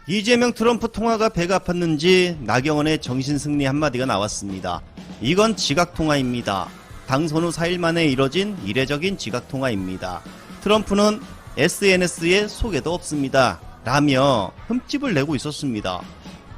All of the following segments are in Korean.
이재명 트럼프 통화가 배가 아팠는지 나경원의 정신승리 한마디가 나왔습니다. 이건 지각통화입니다. 당선 후 4일 만에 이뤄진 이례적인 지각통화입니다. 트럼프는 SNS에 소개도 없습니다. 라며 흠집을 내고 있었습니다.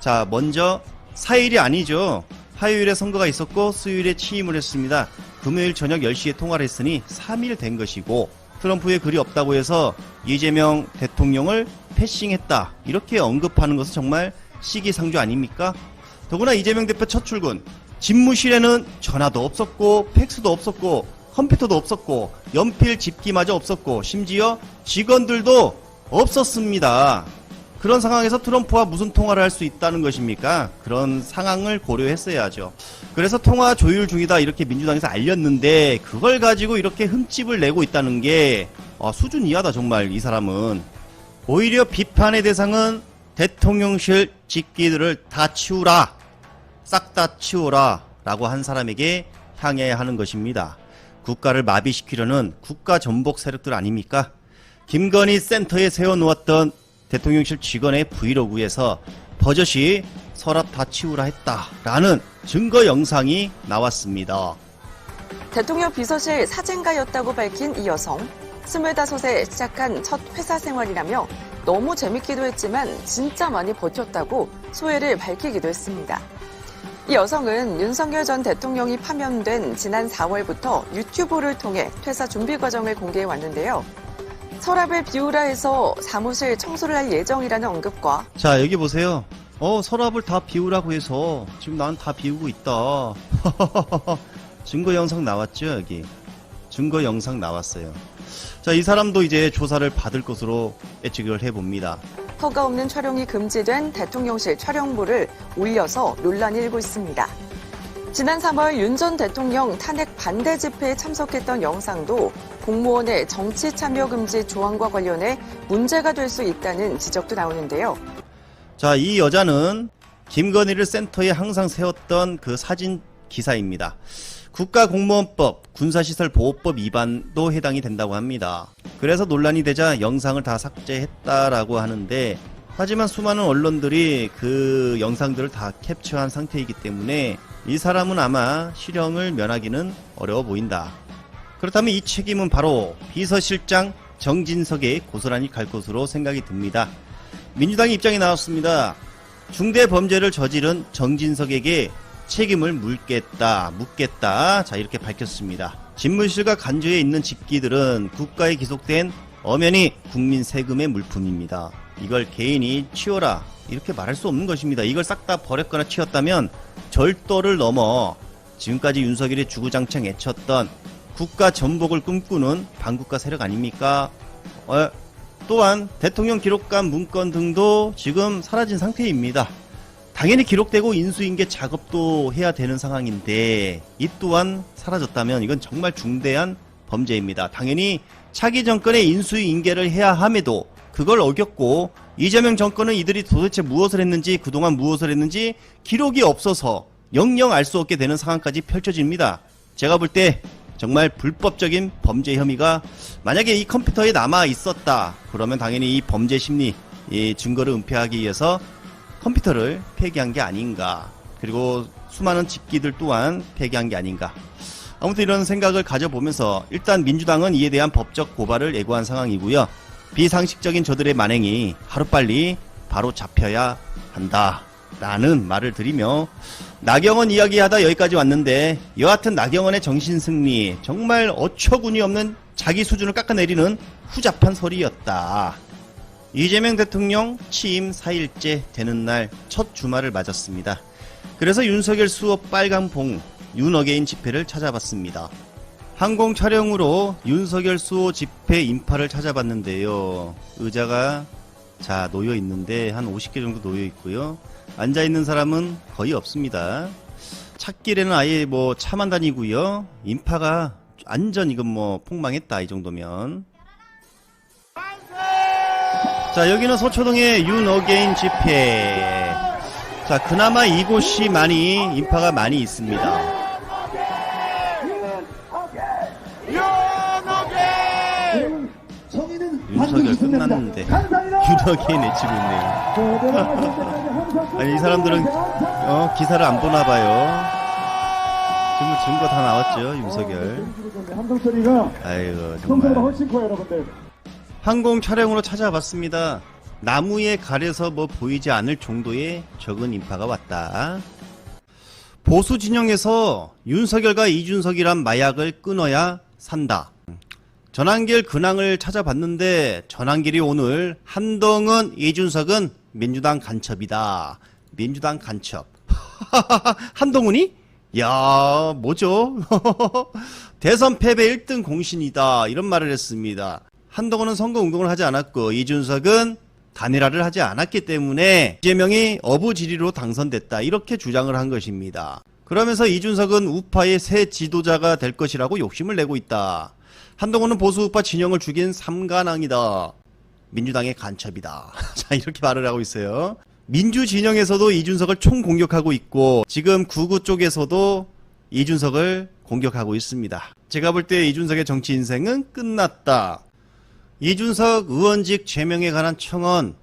자, 먼저 4일이 아니죠. 화요일에 선거가 있었고 수요일에 취임을 했습니다. 금요일 저녁 10시에 통화를 했으니 3일 된 것이고, 트럼프의 글이 없다고 해서 이재명 대통령을 패싱했다 이렇게 언급하는 것은 정말 시기상조 아닙니까? 더구나 이재명 대표 첫 출근, 집무실에는 전화도 없었고 팩스도 없었고 컴퓨터도 없었고 연필 집기마저 없었고 심지어 직원들도 없었습니다. 그런 상황에서 트럼프와 무슨 통화를 할 수 있다는 것입니까? 그런 상황을 고려했어야죠. 그래서 통화 조율 중이다 이렇게 민주당에서 알렸는데 그걸 가지고 이렇게 흠집을 내고 있다는 게 수준 이하다 정말. 이 사람은 오히려 비판의 대상은 대통령실 직기들을 다 치우라, 싹 다 치우라 라고 한 사람에게 향해야 하는 것입니다. 국가를 마비시키려는 국가 전복 세력들 아닙니까? 김건희 센터에 세워놓았던 대통령실 직원의 브이로그에서 버젓이 서랍 다 치우라 했다라는 증거 영상이 나왔습니다. 대통령 비서실 사진가였다고 밝힌 이 여성. 25세 시작한 첫 회사 생활이라며 너무 재밌기도 했지만 진짜 많이 버텼다고 소회를 밝히기도 했습니다. 이 여성은 윤석열 전 대통령이 파면된 지난 4월부터 유튜브를 통해 퇴사 준비 과정을 공개해 왔는데요. 서랍을 비우라 해서 사무실 청소를 할 예정이라는 언급과, 자, 여기 보세요. 서랍을 다 비우라고 해서 지금 난 다 비우고 있다. 증거 영상 나왔죠, 여기. 증거 영상 나왔어요. 자, 이 사람도 이제 조사를 받을 것으로 예측을 해봅니다. 허가 없는 촬영이 금지된 대통령실 촬영물을 올려서 논란이 일고 있습니다. 지난 3월 윤 전 대통령 탄핵 반대 집회에 참석했던 영상도 공무원의 정치 참여 금지 조항과 관련해 문제가 될 수 있다는 지적도 나오는데요. 자, 이 여자는 김건희를 센터에 항상 세웠던 그 사진 기사입니다. 국가공무원법, 군사시설보호법 위반도 해당이 된다고 합니다. 그래서 논란이 되자 영상을 다 삭제했다라고 하는데, 하지만 수많은 언론들이 그 영상들을 다 캡처한 상태이기 때문에 이 사람은 아마 실형을 면하기는 어려워 보인다. 그렇다면 이 책임은 바로 비서실장 정진석에 고스란히 갈 것으로 생각이 듭니다. 민주당의 입장이 나왔습니다. 중대 범죄를 저지른 정진석에게 책임을 묻겠다. 자, 이렇게 밝혔습니다. 집무실과 간주에 있는 집기들은 국가에 기속된 엄연히 국민 세금의 물품입니다. 이걸 개인이 치워라 이렇게 말할 수 없는 것입니다. 이걸 싹 다 버렸거나 치웠다면 절도를 넘어 지금까지 윤석열이 주구장창 애쳤던 국가 전복을 꿈꾸는 반국가 세력 아닙니까? 또한 대통령 기록관 문건 등도 지금 사라진 상태입니다. 당연히 기록되고 인수인계 작업도 해야 되는 상황인데 이 또한 사라졌다면 이건 정말 중대한 범죄입니다. 당연히 차기 정권의 인수인계를 해야 함에도 그걸 어겼고, 이재명 정권은 이들이 도대체 무엇을 했는지, 그동안 무엇을 했는지 기록이 없어서 영영 알 수 없게 되는 상황까지 펼쳐집니다. 제가 볼 때 정말 불법적인 범죄 혐의가 만약에 이 컴퓨터에 남아 있었다 그러면 당연히 이 범죄 심리, 이 증거를 은폐하기 위해서 컴퓨터를 폐기한 게 아닌가, 그리고 수많은 집기들 또한 폐기한 게 아닌가. 아무튼 이런 생각을 가져보면서 일단 민주당은 이에 대한 법적 고발을 예고한 상황이고요. 비상식적인 저들의 만행이 하루빨리 바로 잡혀야 한다 라는 말을 드리며, 나경원 이야기하다 여기까지 왔는데 여하튼 나경원의 정신승리, 정말 어처구니 없는 자기 수준을 깎아내리는 후잡한 소리였다. 이재명 대통령 취임 4일째 되는 날 첫 주말을 맞았습니다. 그래서 윤석열 수호 빨간봉 윤어게인 집회를 찾아봤습니다. 항공 촬영으로 윤석열 수호 집회 인파를 찾아봤는데요. 의자가 자 놓여 있는데 한 50개 정도 놓여 있고요. 앉아 있는 사람은 거의 없습니다. 찾길에는 아예 뭐 차만 다니고요. 인파가 완전 이건 뭐 폭망했다 이 정도면. 자, 여기는 서초동의 윤어게인 집회. 자, 그나마 이곳이 인파가 많이 있습니다. 윤석열 윤석열 끝났는데 윤석열 내치고 있네요. 아니 이 사람들은 기사를 안 보나 봐요. 지금 증거 다 나왔죠, 윤석열. 함성 소리가 아이고 평소보다 정말. 훨씬 커요, 여러분들. 항공 촬영으로 찾아봤습니다. 나무에 가려서 뭐 보이지 않을 정도의 적은 인파가 왔다. 보수 진영에서 윤석열과 이준석이란 마약을 끊어야 산다. 전한길 근황을 찾아봤는데 전한길이 오늘 한동훈, 이준석은 민주당 간첩이다. 민주당 간첩. 한동훈이? 야, 뭐죠? 대선 패배 1등 공신이다. 이런 말을 했습니다. 한동훈은 선거운동을 하지 않았고 이준석은 단일화를 하지 않았기 때문에 이재명이 어부지리로 당선됐다. 이렇게 주장을 한 것입니다. 그러면서 이준석은 우파의 새 지도자가 될 것이라고 욕심을 내고 있다. 한동훈은 보수 우파 진영을 죽인 삼관왕이다. 민주당의 간첩이다. 자, 이렇게 말을 하고 있어요. 민주 진영에서도 이준석을 총공격하고 있고 지금 구구 쪽에서도 이준석을 공격하고 있습니다. 제가 볼 때 이준석의 정치 인생은 끝났다. 이준석 의원직 제명에 관한 청원.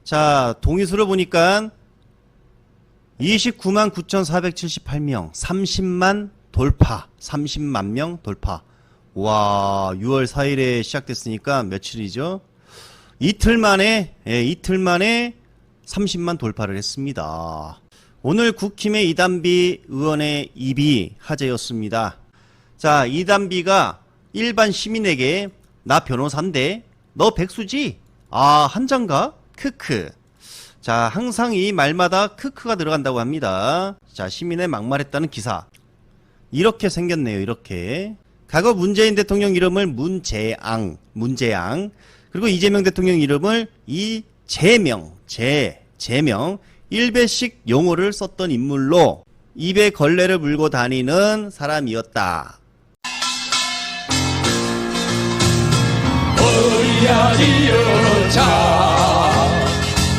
자, 동의수를 보니까 29만 9,478명, 30만 돌파, 30만 명 돌파. 와, 6월 4일에 시작됐으니까 며칠이죠? 이틀 만에 30만 돌파를 했습니다. 오늘 국힘의 이단비 의원의 입이 화제였습니다. 자, 이단비가 일반 시민에게 나 변호사인데 너 백수지? 아, 한장가? 크크. 자, 항상 이 말마다 크크가 들어간다고 합니다. 자, 시민의 막말했다는 기사. 이렇게 생겼네요. 이렇게. 과거 문재인 대통령 이름을 문재앙. 그리고 이재명 대통령 이름을 이재명. 일배식 용어를 썼던 인물로 입에 걸레를 물고 다니는 사람이었다. 어이야디여 자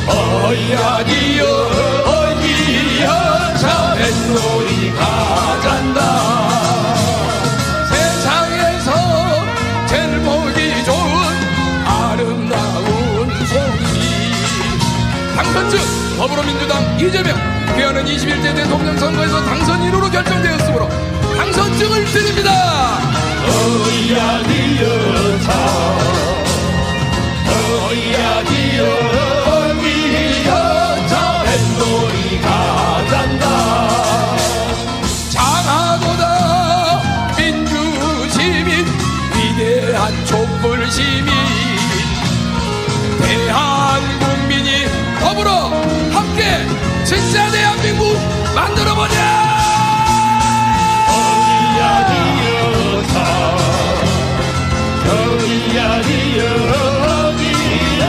어이야디여 어이야 자 뱃놀이 가잔다 세상에서 제일 보기 좋은 아름다운 소리 당선즉 더불어민주당 이재명 그녀는 21대 대통령 선거에서 당선 1호로 결정되었으므로 당선증을 드립니다. 어이야디여 자 어이야디여 어이야 자 뱃놀이 가잔다 장하도다 민주시민 위대한 촛불시민 대한국민이 더불어 함께 진짜 대한민국 만들어보자. 어이야디여 자 어이야디여 어이야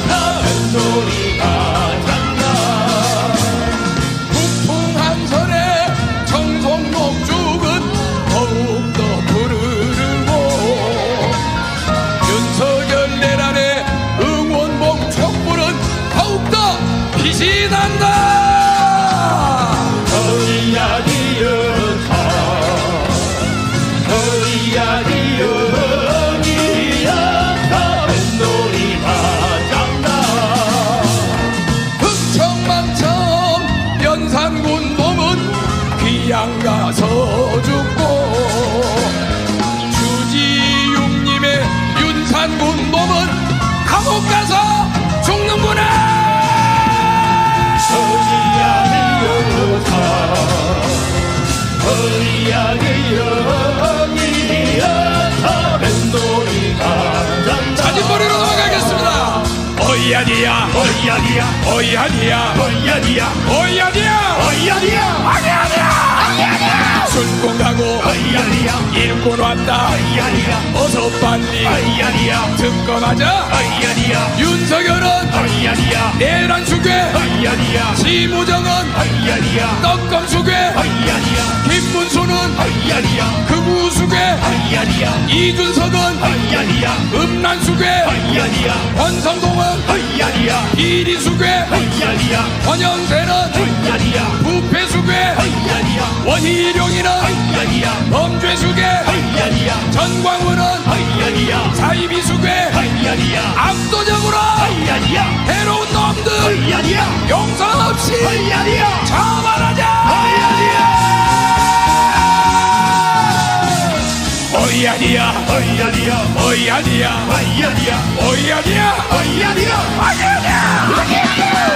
자 뱃놀이 가잔다 북풍한선의 청송목죽은 더욱더 부르르고 윤석열 내란의 응원봉 촛불은 더욱더 빛이 난다. 어이야디여 자 어이야디여 어이야 자 뱃놀이 가잔다 흥청망청 연산군 놈은 귀양 가서 죽고 주지웅님의 윤산군 놈은 감옥 가서 죽는구나. 어이야디여 자 어이야디여 어이야 자 뱃놀이 가잔다 사진머리로 넘어가겠습니다. 어이야디야 어이야디야 어이야디야 어이야디야 어이야디야 어이야디야 어이야디야 술꾼 가고 어이야디야 일꾼 왔다 어이야디야 어서 빨리 어이야디야 특검하자 어이야디야 윤석열은 어이야디야 내란 수괴 어이야디야 지무정은 어이야디야 떡검 수괴 어이야디야 김문수는 어이야디야 극우 수괴 어이야디야 이준석은 어이야디야 음란 수괴 어이야디야 권성동은 어이야디야 비리 수괴 어이야디야 권영세는 어이야디야 부패수괴 원희룡이는 범죄수괴 전광훈은 사이비수괴 압도적으로 해로운 놈들 용서 없이 처벌하자. 어이아니야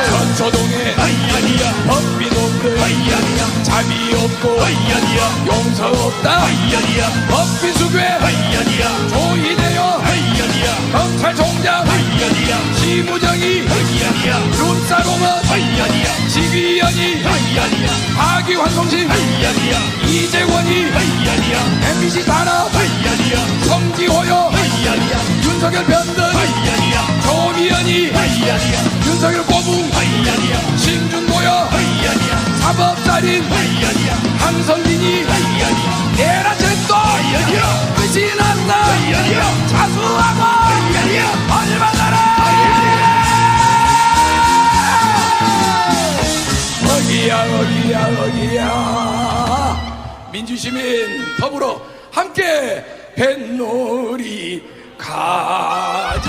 전서동에 법비놈들 자비 없고 용서 없다. 법비수괴 조희대여 경찰총장 시무정이 룸사롱은 지귀현이 하기환송식 이재권이 MBC 산업 성지호요 윤석열 편들 조미연이 윤석열 고부 신준모여 사법살인 한설린이 예라책도 끝이 났다. 자수하고 얼마나라. 어기야 민주시민 더불어 함께 뱃놀이 가잔다.